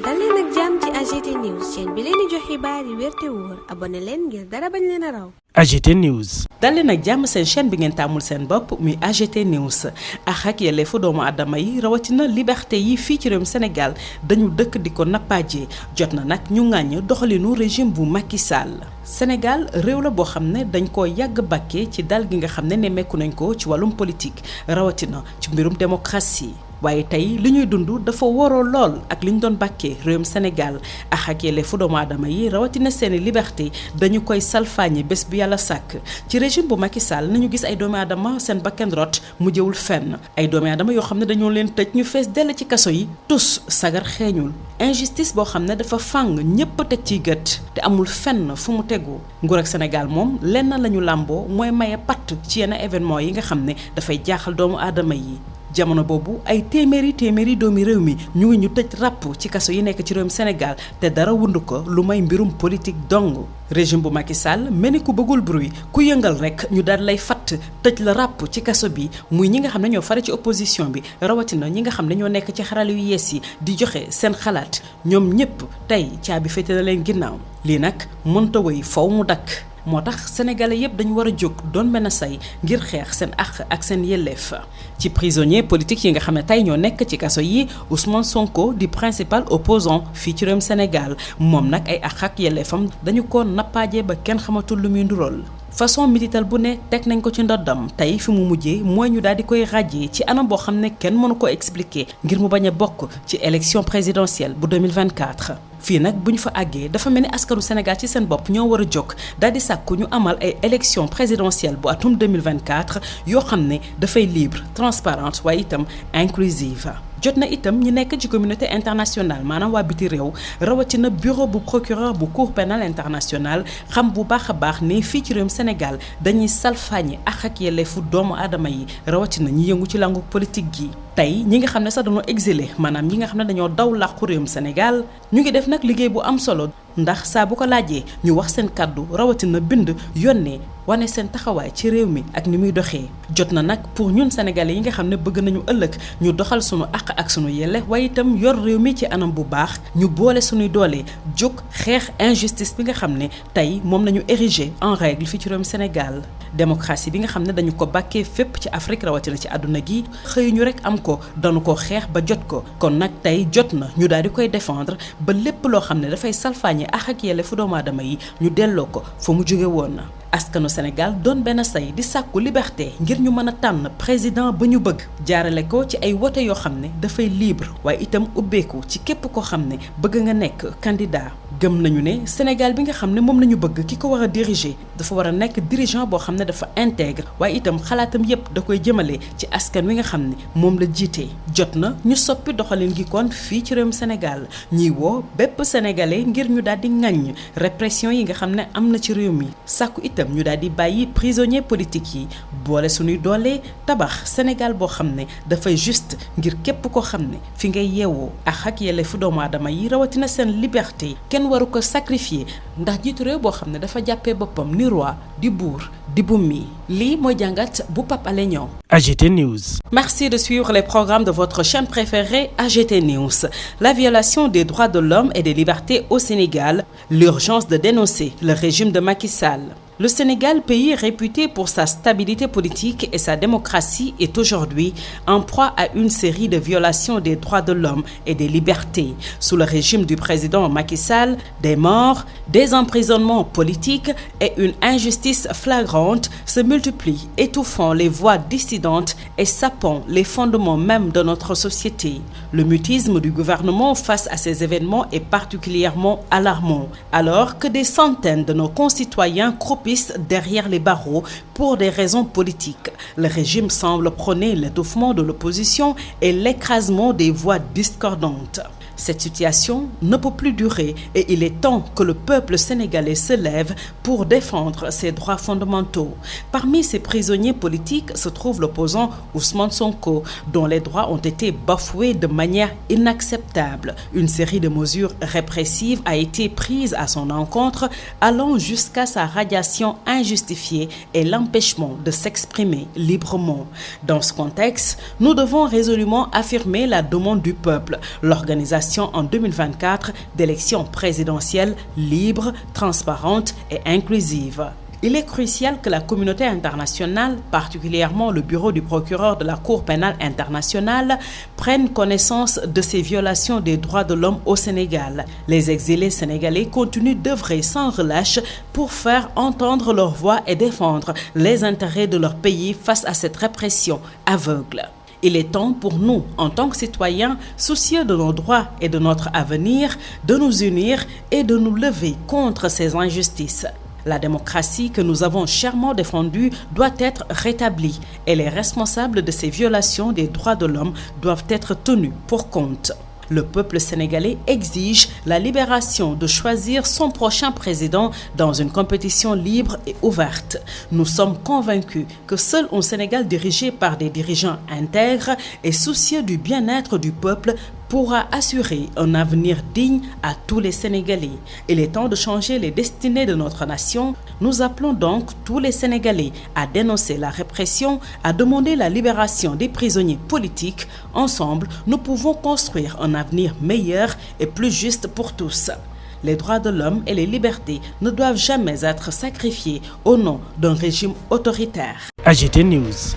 dal leen ak jàmm ci AGT News chaîne bi leen di jox xibaar yi wér te wóor abonné leen ngir dara bañ leen a raw. AGT News. dal leen ak jàmm seen chaîne bi ngeen tàmmul seen bopp muy AGT News ak yelleefu doomu aadama yi rawatina liberté yi fii ci réewum Sénégal dañu dëkk di ko nappaaje jot na nag ñu ŋàññ doxalinu régime bu Macky Sall. Sénégal réew la boo xam ne dañ ko yàgg bàkkee ci dal gi nga xam ne nemmeeku nañ ko ci wàllum politique rawatina ci mbirum démocratie. waaye tey li ñuy dund dafa waroo lool ak li ñu doon bàkkee réewum Sénégal ak yelleefu doomu aadama yi rawatina seeni liberté dañu koy salfaañe bés bi yàlla sàkk ci régime bu Macky Sall nañu gis ay doomu aadama seen bakkan rot mu jëwul fenn ay doomu aadama yoo xam ne dañoo leen tëj ñu fees dell ci kaso yi tus sagar xeeñul injustice boo xam ne dafa fàng ñépp teg ciy gët te amul fenn fu mu tegu nguur ak Sénégal moom lenn la ñu làmboo mooy maye patt ci yenn événement yi nga xam ne dafay jaaxal doomu aadama yi jamono boobu ay téeméeri doomi réew mi ñu ngi ñu tëj ràpp ci kaso yi nekk ci réewum Sénégal te dara wund ko lu may mbirum politique dong régime bu Macky Sall mel ni ku bëggul bruit ku yëngal rek ñu daal lay fatt tëj la ràpp ci kaso bi muy ñi nga xam ne ñoo fare ci opposition bi rawatina ñi nga xam ne ñoo nekk ci xarala yu yees yi di joxe seen xalaat ñoom ñépp tey caabi féete na leen ginnaaw lii nag mënta wéy faw mu dakk moo tax sénégalais yëpp dañu war a jóg doon benn say ngir xeex seen àq ak seen yelleef ci prisonnier politique yi nga xam ne tey ñoo nekk ci kaso yi Ousmane Sonko di principal opposant fii ci réewum Sénégal moom nag ay àq ak yelleefam dañu ko nappaaje ba kenn xamatul lu muy ndurool façon milital bu ne teg nañ ko ci ndoddam tey fi mu mujjee mooy ñu daal di koy ràjjee ci anam boo xam ne kenn mënu ko expliquer ngir mu bañ a bokk ci élection présidentielle bu 2024. fii nag bu ñu fa àggee dafa mel ni askanu Sénégal ci seen bopp ñoo war a jóg daal di sàkku ñu amal ay élection présidentielle bu atum 2024 yoo xam ne dafay libre transparente waaye itam inclusive jot na itam ñi nekk ci communauté internationale maanaam waa biti réew rawatina bureau bu procureur bu cour pénale internationale xam bu baax a baax ne fii ci réewum Sénégal dañuy salfaañi ak yelleefu doomu aadama yi rawatina ñi yëngu ci langu politique gi. tey ñi nga xam ne sax dañoo exilé maanaam ñi nga xam ne dañoo daw làqu réewum Sénégal ñu ngi def nag liggéey bu am solo ndax saa bu ko laajee ñu wax seen kàddu rawatina bind yónnee wane seen taxawaay ci réew mi ak ni muy doxee jot na nag pour ñun sénégalais yi nga xam ne bëgg nañu ëllëg ñu doxal sunu àq ak sunu yelle waaye itam yor réew mi ci anam bu baax ñu boole sunuy doole jóg xeex injustice bi nga xam ne tey moom nañu érigé en règle fii ci réewum Sénégal démocratie bi nga xam ne dañu ko bàkkee fépp ci Afrique rawatina ci àdduna gi xëyuñu rek am ko dañu ko xeex ba jot ko kon nag tey jot na ñu daal di koy défendre ba lépp loo xam ne dafay salfaañe ak yelleefu doomu aadama yi ñu delloo ko fa mu jóge woon na askanu Sénégal doon benn say di sàkku liberté ngir ñu mën a tànn président ba ñu bëgg jaarale ko ci ay wote yoo xam ne dafay libre waaye itam ubbeeku ci képp koo xam ne bëgg nga nekk candidat gëm nañu ne Sénégal bi nga xam ne moom la ñu bëgg ki ko war a diriger dafa war a nekk dirigeant boo xam ne dafa intègre waaye itam xalaatam yépp da koy jëmale ci askan wi nga xam ne moom la jiite jot na ñu soppi doxalin gi kon fii ci réewum Sénégal ñuy woo bépp sénégalais ngir ñu daal di ŋaññ répression yi nga xam ne am na ci réew mi sàkku itam ñu daal di bàyyi prisonnier politique yi boole suñuy doole tabax Sénégal boo xam ne dafay juste ngir képp koo xam ne fi ngay yeewoo ak yelleefu doomu aadama yi rawatina seen liberté kenn waru ko sacrifier ndax jiitu réew boo xam ne dafa jàppee boppam ni roi di buur di bummi lii mooy jàngat bu Pape Alé Niang. AGT News. Merci de suivre les programmes de votre chaîne préférée AGT News. La violation des droits de l'homme et des libertés au Sénégal, l'urgence de dénoncer le régime de Macky Sall. Le Sénégal, pays réputé pour sa stabilité politique et sa démocratie, est aujourd'hui en proie à une série de violations des droits de l'homme et des libertés. Sous le régime du président Macky Sall, des morts, des emprisonnements politiques et une injustice flagrante se multiplient, étouffant les voix dissidentes et sapant les fondements même de notre société. Le mutisme du gouvernement face à ces événements est particulièrement alarmant, alors que des centaines de nos concitoyens croupissent derrière les barreaux pour des raisons politiques. Le régime semble prôner l'étouffement de l'opposition et l'écrasement des voix discordantes. Cette situation ne peut plus durer et il est temps que le peuple sénégalais se lève pour défendre ses droits fondamentaux. Parmi ces prisonniers politiques se trouve l'opposant Ousmane Sonko, dont les droits ont été bafoués de manière inacceptable. Une série de mesures répressives a été prise à son encontre, allant jusqu'à sa radiation injustifiée et l'empêchement de s'exprimer librement. Dans ce contexte, nous devons résolument affirmer la demande du peuple. L'organisation l'organisation en 2024 d'élections présidentielles libres, transparentes et inclusives. Il est crucial que la communauté internationale, particulièrement le bureau du procureur de la Cour pénale internationale, prenne connaissance de ces violations des droits de l'homme au Sénégal. Les exilés sénégalais continuent d'œuvrer sans relâche pour faire entendre leur voix et défendre les intérêts de leur pays face à cette répression aveugle. Il est temps pour nous, en tant que citoyens, soucieux de nos droits et de notre avenir, de nous unir et de nous lever contre ces injustices. La démocratie que nous avons chèrement défendue doit être rétablie et les responsables de ces violations des droits de l'homme doivent être tenus pour compte. Le peuple sénégalais exige la libération de choisir son prochain président dans une compétition libre et ouverte. Nous sommes convaincus que seul un Sénégal dirigé par des dirigeants intègres et soucieux du bien-être du peuple pourra assurer un avenir digne à tous les Sénégalais. Il est temps de changer les destinées de notre nation. Nous appelons donc tous les Sénégalais à dénoncer la répression, à demander la libération des prisonniers politiques. Ensemble, nous pouvons construire un avenir meilleur et plus juste pour tous. Les droits de l'homme et les libertés ne doivent jamais être sacrifiés au nom d'un régime autoritaire. AGT News.